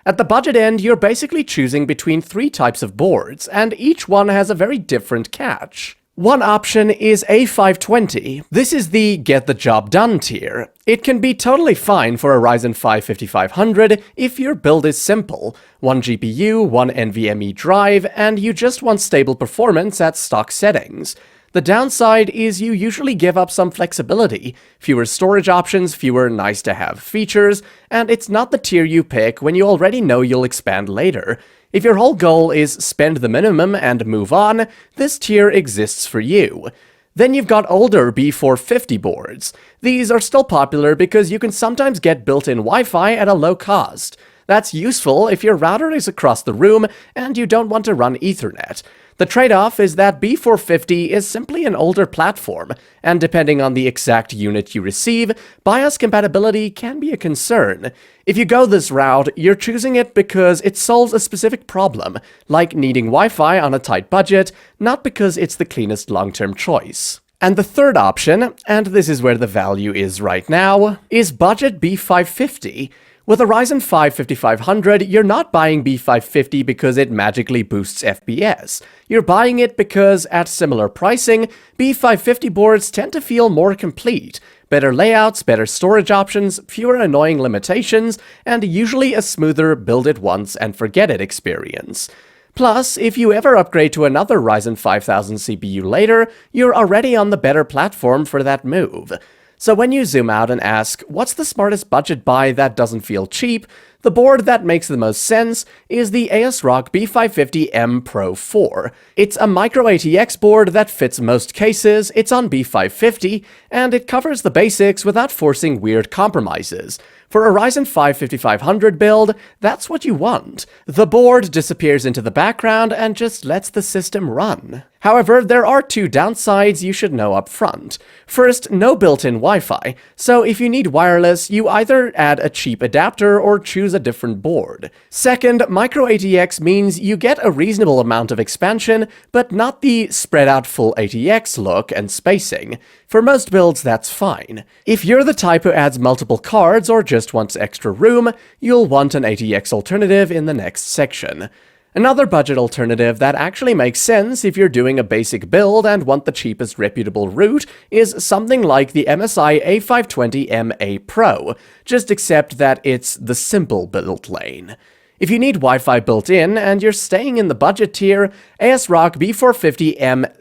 At the budget end, you're basically choosing between 3 types of boards, and each one has a very different catch. One option is A520. This is the get the job done tier. It can be totally fine for a Ryzen 5 5500 if your build is simple, one GPU, one NVMe drive, and you just want stable performance at stock settings. The downside is you usually give up some flexibility, fewer storage options, fewer nice-to-have features, and it's not the tier you pick when you already know you'll expand later. If your whole goal is spend the minimum and move on, this tier exists for you. Then you've got older B450 boards. These are still popular because you can sometimes get built-in Wi-Fi at a low cost. That's useful if your router is across the room and you don't want to run Ethernet. The trade-off is that B450 is simply an older platform, and depending on the exact unit you receive, BIOS compatibility can be a concern. If you go this route, you're choosing it because it solves a specific problem, like needing Wi-Fi on a tight budget, not because it's the cleanest long-term choice. And the third option, and this is where the value is right now, is budget B550. With a Ryzen 5 5500, you're not buying B550 because it magically boosts FPS. You're buying it because, at similar pricing, B550 boards tend to feel more complete. Better layouts, better storage options, fewer annoying limitations, and usually a smoother build-it-once-and-forget-it experience. Plus, if you ever upgrade to another Ryzen 5000 CPU later, you're already on the better platform for that move. So when you zoom out and ask, what's the smartest budget buy that doesn't feel cheap, the board that makes the most sense is the ASRock B550M Pro 4. It's a micro ATX board that fits most cases, it's on B550, and it covers the basics without forcing weird compromises. For a Ryzen 5 5500 build, that's what you want. The board disappears into the background and just lets the system run. However, there are 2 downsides you should know up front. First, no built-in Wi-Fi, so if you need wireless, you either add a cheap adapter or choose a different board. Second, micro ATX means you get a reasonable amount of expansion, but not the spread-out full ATX look and spacing. For most builds, that's fine. If you're the type who adds multiple cards or just wants extra room, you'll want an ATX alternative in the next section. Another budget alternative that actually makes sense if you're doing a basic build and want the cheapest reputable route is something like the MSI A520MA Pro, just except that it's the simple build lane. If you need Wi-Fi built in and you're staying in the budget tier, ASRock B450M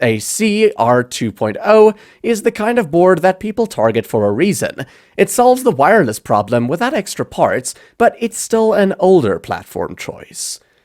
R2.0 is the kind of board that people target for a reason. It solves the wireless problem without extra parts, but it's still an older platform choice.